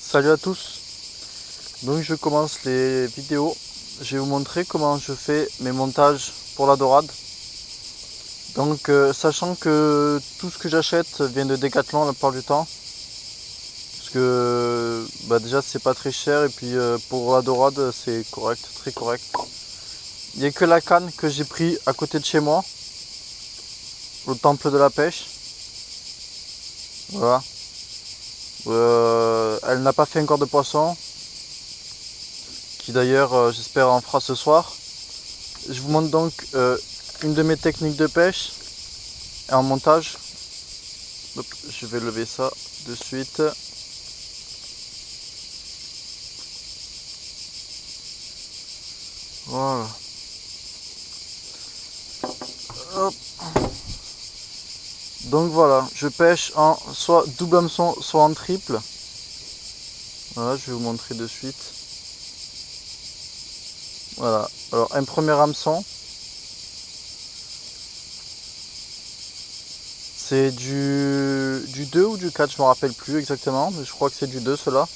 Salut à tous. Donc je commence les vidéos. Je vais vous montrer comment je fais mes montages pour la dorade. Donc sachant que tout ce que j'achète vient de Decathlon la plupart du temps. Parce que déjà c'est pas très cher et puis pour la dorade c'est correct, très correct. Il n'y a que la canne que j'ai pris à côté de chez moi. Au temple de la pêche. Voilà. Elle n'a pas fait encore de poisson. Qui d'ailleurs j'espère en fera ce soir. Je vous montre donc une de mes techniques de pêche et en montage. Hop, je vais lever ça de suite. Voilà. Hop. Donc voilà, je pêche en soit double hameçon, soit en triple. Voilà, je vais vous montrer de suite. Voilà, alors un premier hameçon. C'est du 2 ou du 4, je ne me rappelle plus exactement, mais je crois que c'est du 2 cela.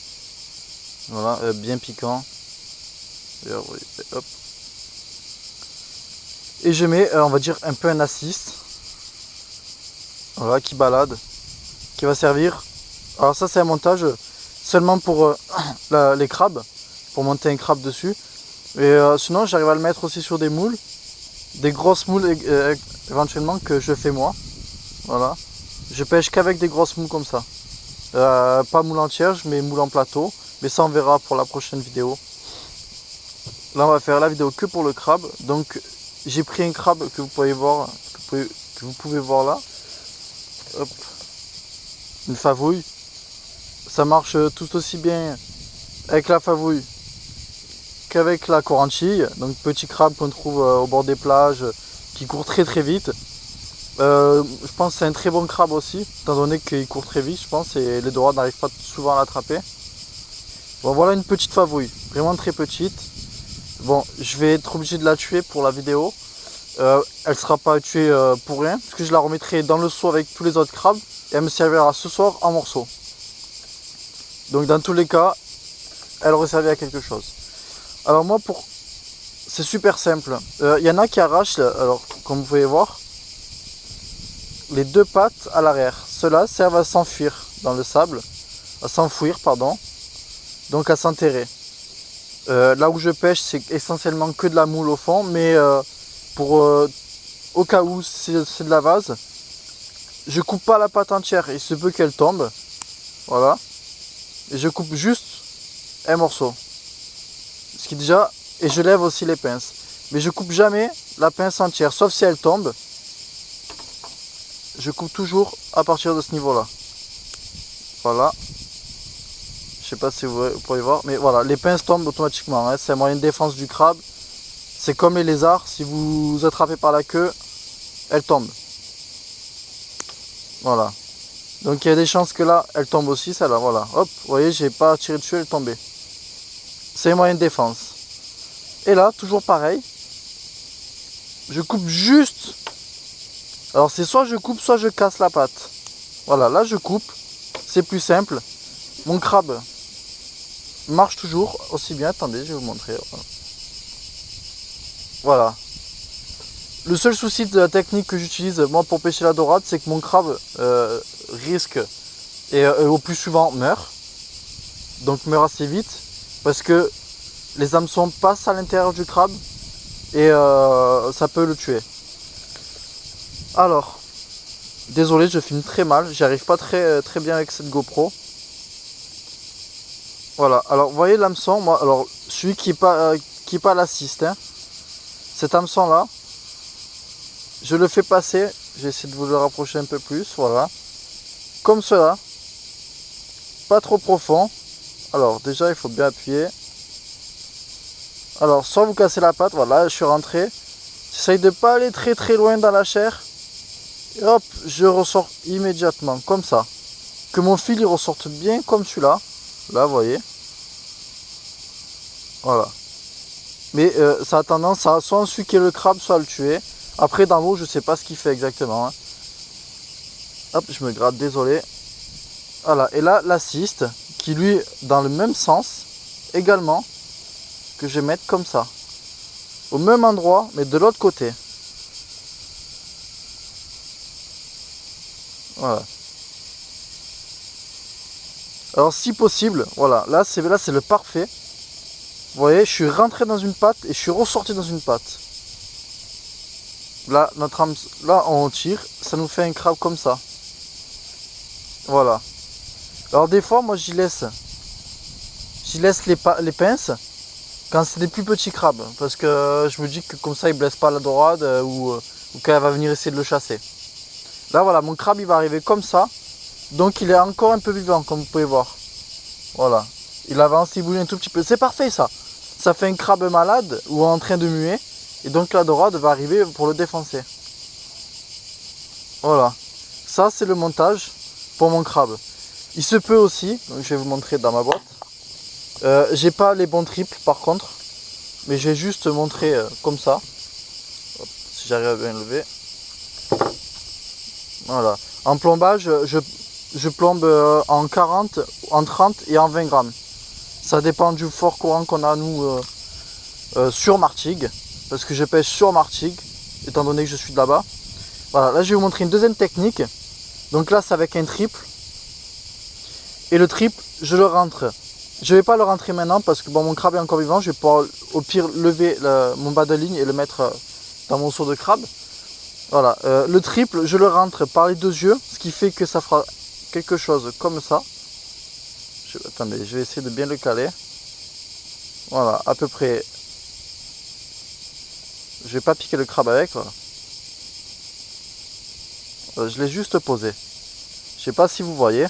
Voilà, bien piquant. Hop. Et je mets, on va dire, un peu un assist. Voilà, qui balade, qui va servir. Alors ça c'est un montage seulement pour les crabes, pour monter un crabe dessus. Et sinon j'arrive à le mettre aussi sur des moules, des grosses moules éventuellement que je fais moi. Voilà, je pêche qu'avec des grosses moules comme ça. Pas moule entière, je mets moule en plateau, mais ça on verra pour la prochaine vidéo. Là on va faire la vidéo que pour le crabe. Donc j'ai pris un crabe que vous pouvez voir, que vous pouvez voir là. Hop. Une favouille. Ça marche tout aussi bien avec la favouille qu'avec la corentille. Donc petit crabe qu'on trouve au bord des plages, qui court très très vite. Je pense que c'est un très bon crabe aussi, étant donné qu'il court très vite, je pense, et les dorades n'arrivent pas souvent à l'attraper. Bon, voilà une petite favouille, vraiment très petite. Bon, je vais être obligé de la tuer pour la vidéo. Elle ne sera pas tuée pour rien, parce que je la remettrai dans le seau avec tous les autres crabes, et elle me servira ce soir en morceaux. Donc dans tous les cas, elle aurait servi à quelque chose. Alors moi, c'est super simple. Il y en a qui arrachent, alors comme vous pouvez voir, les deux pattes à l'arrière. Ceux-là servent à s'enfuir dans le sable, à s'enfouir, pardon, donc à s'enterrer. Là où je pêche, c'est essentiellement que de la moule au fond, mais au cas où c'est de la vase, je coupe pas la patte entière, il se peut qu'elle tombe. Voilà. Et je coupe juste un morceau. Ce qui déjà, et je lève aussi les pinces. Mais je coupe jamais la pince entière, sauf si elle tombe. Je coupe toujours à partir de ce niveau-là. Voilà. Je sais pas si vous pouvez voir, mais voilà, les pinces tombent automatiquement. Hein. C'est un moyen de défense du crabe. C'est comme les lézards, si vous attrapez par la queue, elle tombe. Voilà. Donc il y a des chances que là, elle tombe aussi, celle-là. Voilà. Hop, vous voyez, j'ai pas tiré dessus, elle est tombée. C'est un moyen de défense. Et là, toujours pareil. Je coupe juste. Alors c'est soit je coupe, soit je casse la patte. Voilà, là je coupe. C'est plus simple. Mon crabe marche toujours aussi bien. Attendez, je vais vous montrer. Voilà. Le seul souci de la technique que j'utilise moi pour pêcher la dorade, c'est que mon crabe risque et au plus souvent meurt. Donc meurt assez vite parce que les hameçons passent à l'intérieur du crabe et ça peut le tuer. Alors, désolé, je filme très mal, j'y arrive pas très bien avec cette GoPro. Voilà, alors vous voyez l'hameçon, moi, alors celui qui est pas l'assist, hein, cet hameçon là, je le fais passer, j'ai essayé de vous le rapprocher un peu plus, voilà, comme cela, pas trop profond. Alors déjà il faut bien appuyer. Alors soit vous cassez la patte, voilà, je suis rentré, j'essaye de pas aller très très loin dans la chair, et hop, je ressors immédiatement, comme ça, que mon fil il ressorte bien comme celui-là, là vous voyez, voilà. Mais ça a tendance à soit ensuite le crabe, soit à le tuer. Après dans l'eau je sais pas ce qu'il fait exactement, hein. Hop, je me gratte, désolé. Voilà, et là l'assist, qui lui dans le même sens également, que je vais mettre comme ça, au même endroit mais de l'autre côté. Voilà. Alors si possible, voilà, là c'est le parfait. Vous voyez, je suis rentré dans une patte et je suis ressorti dans une patte. Là, là on tire, ça nous fait un crabe comme ça. Voilà. Alors des fois, moi j'y laisse les pinces quand c'est des plus petits crabes. Parce que je me dis que comme ça, ils ne blessent pas la dorade ou quand elle va venir essayer de le chasser. Là, voilà, mon crabe, il va arriver comme ça. Donc il est encore un peu vivant, comme vous pouvez voir. Voilà. Il avance, il bouge un tout petit peu. C'est parfait ça. Ça fait un crabe malade ou en train de muer. Et donc la dorade va arriver pour le défoncer. Voilà. Ça c'est le montage pour mon crabe. Il se peut aussi, donc je vais vous montrer dans ma boîte. J'ai pas les bons triples par contre. Mais je vais juste montrer comme ça. Hop, si j'arrive à bien lever. Voilà. En plombage, je plombe en 40, en 30 et en 20 grammes. Ça dépend du fort courant qu'on a nous sur Martigues. Parce que je pêche sur Martigues, étant donné que je suis de là-bas. Voilà, là je vais vous montrer une deuxième technique. Donc là c'est avec un triple. Et le triple, je le rentre. Je ne vais pas le rentrer maintenant parce que bon, mon crabe est encore vivant. Je vais pouvoir au pire lever mon bas de ligne et le mettre dans mon seau de crabe. Voilà, le triple, je le rentre par les deux yeux, ce qui fait que ça fera quelque chose comme ça. Attendez, je vais essayer de bien le caler. Voilà, à peu près. Je vais pas piquer le crabe avec, voilà. Je l'ai juste posé. Je sais pas si vous voyez.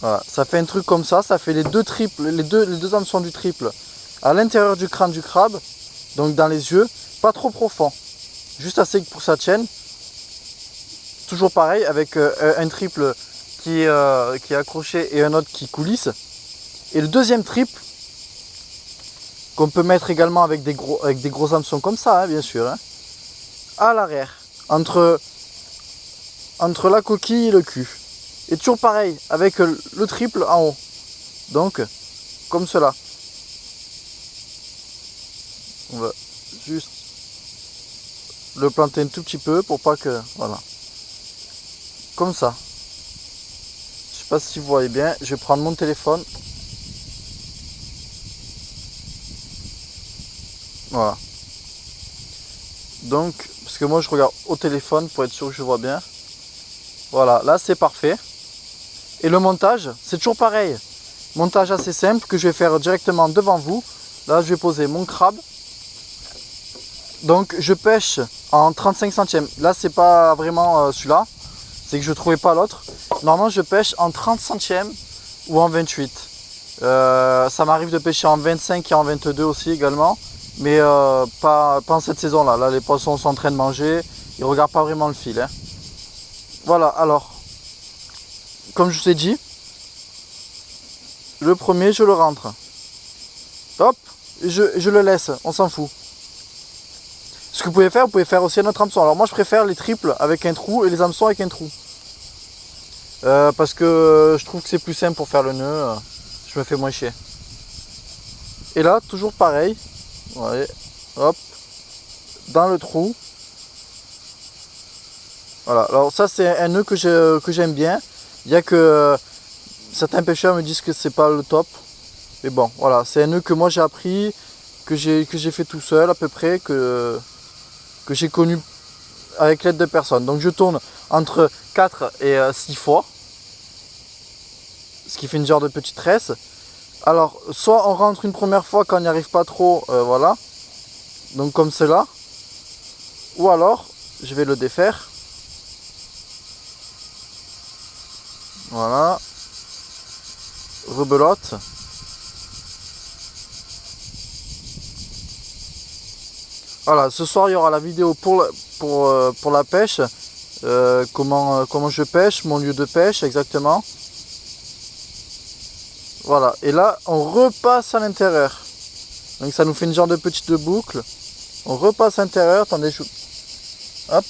Voilà, ça fait un truc comme ça fait les deux triples, les deux hameçons du triple à l'intérieur du crâne du crabe, donc dans les yeux, pas trop profond, juste assez pour sa chaîne. Toujours pareil avec un triple qui est accroché et un autre qui coulisse. Et le deuxième triple qu'on peut mettre également avec des gros hameçons comme ça, hein, bien sûr, hein, à l'arrière, entre la coquille et le cul. Et toujours pareil, avec le triple en haut. Donc, comme cela. On va juste le planter un tout petit peu pour pas que... Voilà. Comme ça. Je sais pas si vous voyez bien. Je vais prendre mon téléphone. Voilà. Donc, parce que moi je regarde au téléphone pour être sûr que je vois bien. Voilà, là c'est parfait. Et le montage, c'est toujours pareil. Montage assez simple que je vais faire directement devant vous. Là, je vais poser mon crabe. Donc, je pêche en 35 centièmes. Là, c'est pas vraiment celui-là. C'est que je trouvais pas l'autre. Normalement, je pêche en 30 centièmes ou en 28. Ça m'arrive de pêcher en 25 et en 22 aussi également. Mais pas en cette saison-là. Là, les poissons sont en train de manger. Ils ne regardent pas vraiment le fil. Hein. Voilà, alors... Comme je vous ai dit, le premier, je le rentre. Hop, je le laisse, on s'en fout. Ce que vous pouvez faire aussi un autre hameçon. Alors moi, je préfère les triples avec un trou et les hameçons avec un trou. Parce que je trouve que c'est plus simple pour faire le nœud. Je me fais moins chier. Et là, toujours pareil. Vous voyez, hop, dans le trou. Voilà, alors ça, c'est un nœud que j'aime bien. Il y a que certains pêcheurs me disent que c'est pas le top. Mais bon, voilà, c'est un nœud que moi j'ai appris, que j'ai fait tout seul à peu près, que j'ai connu avec l'aide de personnes. Donc je tourne entre 4 et 6 fois. Ce qui fait une genre de petite tresse. Alors, soit on rentre une première fois quand on n'y arrive pas trop, voilà. Donc comme cela. Ou alors, je vais le défaire. Voilà, rebelote. Voilà, ce soir il y aura la vidéo pour la pêche, comment je pêche, mon lieu de pêche exactement. Voilà, et là on repasse à l'intérieur. Donc ça nous fait une genre de petite boucle. On repasse à l'intérieur, attendez, hop.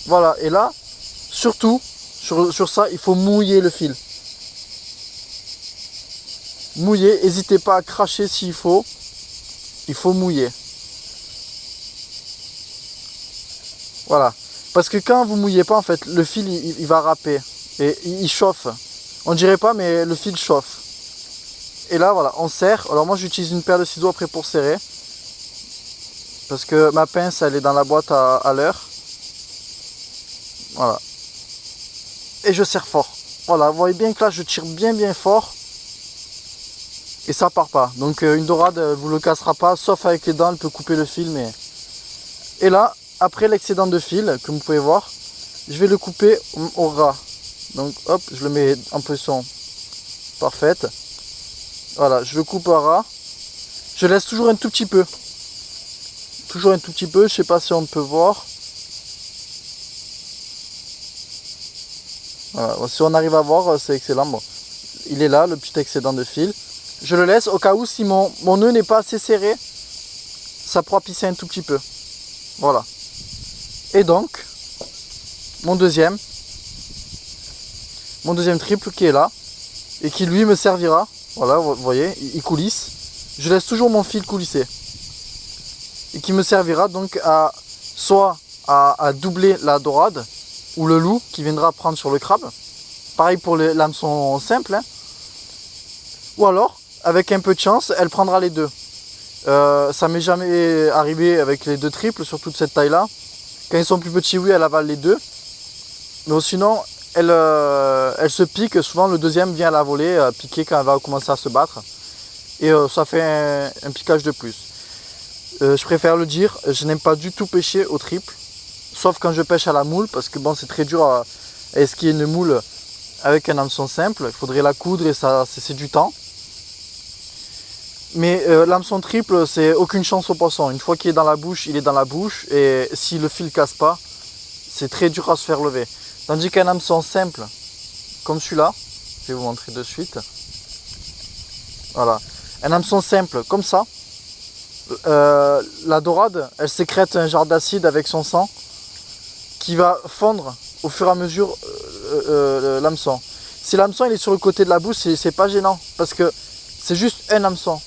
Voilà, et là, surtout, sur ça, il faut mouiller le fil. Mouiller, n'hésitez pas à cracher s'il faut. Il faut mouiller. Voilà. Parce que quand vous mouillez pas, en fait, le fil, il va râper. Et il chauffe. On dirait pas, mais le fil chauffe. Et là, voilà, on serre. Alors moi, j'utilise une paire de ciseaux après pour serrer. Parce que ma pince, elle est dans la boîte à l'heure. Voilà. Et je serre fort. Voilà, vous voyez bien que là, je tire bien fort. Et ça part pas. Donc une dorade, vous le cassera pas. Sauf avec les dents, elle peut couper le fil. Mais... Et là, après l'excédent de fil, comme vous pouvez voir, je vais le couper au ras. Donc hop, je le mets en position parfaite. Voilà, je le coupe au ras. Je laisse toujours un tout petit peu. Toujours un tout petit peu, je sais pas si on peut voir. Voilà, si on arrive à voir, c'est excellent. Bon, il est là, le petit excédent de fil. Je le laisse au cas où si mon nœud n'est pas assez serré, ça pourra pisser un tout petit peu. Voilà. Et donc, mon deuxième triple qui est là, et qui lui me servira. Voilà, vous voyez, il coulisse. Je laisse toujours mon fil coulisser. Et qui me servira donc à soit à doubler la dorade ou le loup qui viendra prendre sur le crabe. Pareil pour les l'hameçon simple. Hein. Ou alors, avec un peu de chance, elle prendra les deux. Ça m'est jamais arrivé avec les deux triples, surtout de cette taille-là. Quand ils sont plus petits, oui, elle avale les deux. Mais sinon, elle se pique. Souvent, le deuxième vient à la volée, piquer quand elle va commencer à se battre. Et ça fait un piquage de plus. Je préfère le dire, je n'aime pas du tout pêcher au triple, sauf quand je pêche à la moule, parce que bon, c'est très dur à esquiller une moule avec un hameçon simple, il faudrait la coudre et ça c'est du temps. Mais l'hameçon triple, c'est aucune chance au poisson. Une fois qu'il est dans la bouche, il est dans la bouche, et si le fil casse pas, c'est très dur à se faire lever. Tandis qu'un hameçon simple, comme celui-là, je vais vous montrer de suite. Voilà, un hameçon simple comme ça. La dorade, elle sécrète un genre d'acide avec son sang qui va fondre au fur et à mesure l'hameçon. Si l'hameçon il est sur le côté de la bouche, c'est pas gênant parce que c'est juste un hameçon.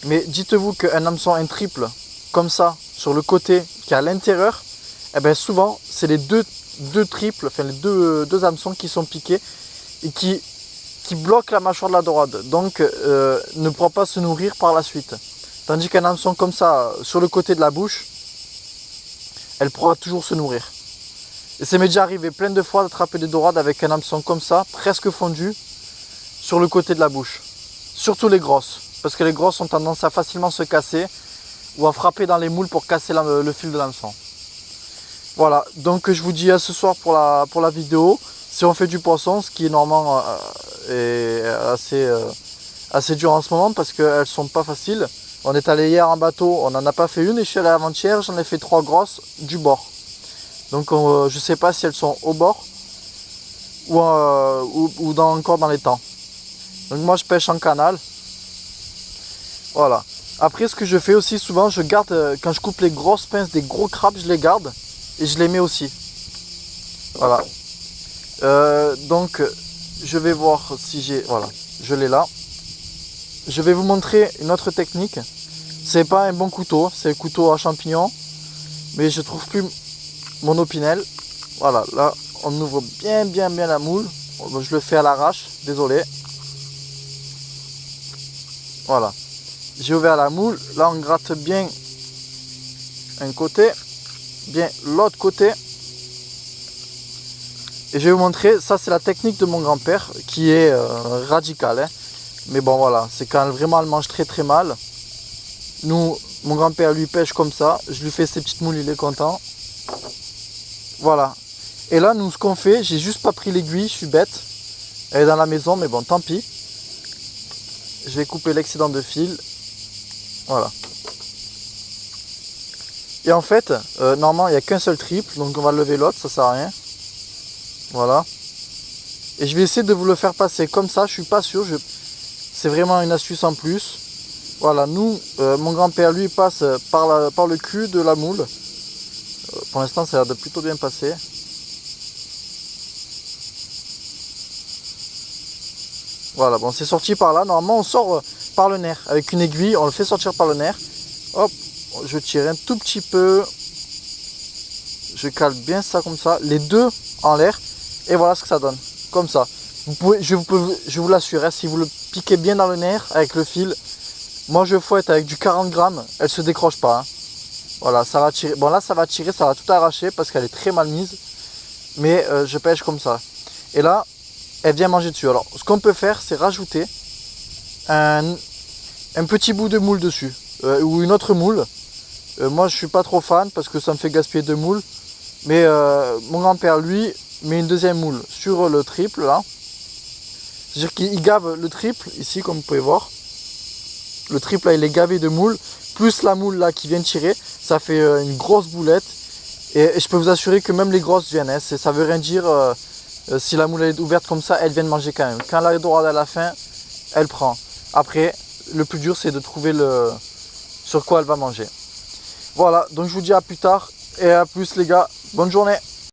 Mais dites-vous qu'un hameçon, un triple, comme ça, sur le côté qui est à l'intérieur, eh bien souvent c'est les deux triples, enfin les deux hameçons qui sont piqués et qui bloquent la mâchoire de la dorade. Donc ne pourra pas se nourrir par la suite. Tandis qu'un hameçon comme ça, sur le côté de la bouche, elle pourra toujours se nourrir. Et ça m'est déjà arrivé plein de fois d'attraper des dorades avec un hameçon comme ça, presque fondu, sur le côté de la bouche. Surtout les grosses, parce que les grosses ont tendance à facilement se casser ou à frapper dans les moules pour casser le fil de l'hameçon. Voilà, donc je vous dis à ce soir pour la vidéo. Si on fait du poisson, ce qui est normalement est assez dur en ce moment parce qu'elles sont pas faciles. On est allé hier en bateau, on n'en a pas fait une et je suis allé avant-hier, j'en ai fait 3 grosses du bord. Donc je ne sais pas si elles sont au bord ou encore dans les temps. Donc moi je pêche en canal. Voilà. Après ce que je fais aussi souvent, je garde, quand je coupe les grosses pinces des gros crabes, je les garde et je les mets aussi. Voilà. Donc je vais voir si j'ai... Voilà, je l'ai là. Je vais vous montrer une autre technique. C'est pas un bon couteau, c'est un couteau à champignons. Mais je trouve plus mon opinel. Voilà, là on ouvre bien la moule. Je le fais à l'arrache, désolé. Voilà. J'ai ouvert la moule. Là on gratte bien un côté, bien l'autre côté. Et je vais vous montrer, ça c'est la technique de mon grand-père qui est radicale. Hein. Mais bon voilà, c'est quand vraiment elle mange très mal. Nous, mon grand-père lui pêche comme ça. Je lui fais ses petites moules, il est content. Voilà. Et là, nous, ce qu'on fait, j'ai juste pas pris l'aiguille, je suis bête. Elle est dans la maison, mais bon, tant pis. Je vais couper l'excédent de fil. Voilà. Et en fait, normalement, il n'y a qu'un seul triple, donc on va lever l'autre, ça sert à rien. Voilà. Et je vais essayer de vous le faire passer comme ça, je suis pas sûr. C'est vraiment une astuce en plus. Voilà, nous, mon grand-père, lui, passe par le cul de la moule. Pour l'instant, ça a l'air de plutôt bien passer. Voilà, bon, c'est sorti par là. Normalement, on sort par le nerf. Avec une aiguille, on le fait sortir par le nerf. Hop, je tire un tout petit peu. Je cale bien ça comme ça. Les deux en l'air. Et voilà ce que ça donne. Comme ça. Vous pouvez, je vous l'assure, hein, si vous le piquez bien dans le nerf avec le fil, moi je fouette avec du 40 grammes, elle se décroche pas. Hein. Voilà, ça va tirer. Bon là ça va tirer, ça va tout arracher parce qu'elle est très mal mise. Mais je pêche comme ça. Et là, elle vient manger dessus. Alors ce qu'on peut faire, c'est rajouter un petit bout de moule dessus. Ou une autre moule. Moi je suis pas trop fan parce que ça me fait gaspiller deux moules. Mais mon grand-père lui met une deuxième moule sur le triple là. C'est-à-dire qu'il gave le triple ici comme vous pouvez voir. Le triple là il est gavé de moule. Plus la moule là qui vient tirer. Ça fait une grosse boulette. Et je peux vous assurer que même les grosses viennent. Hein. Ça veut rien dire si la moule est ouverte comme ça, elles viennent manger quand même. Quand la dorade à la fin, elle prend. Après, le plus dur c'est de trouver sur quoi elle va manger. Voilà, donc je vous dis à plus tard. Et à plus les gars. Bonne journée.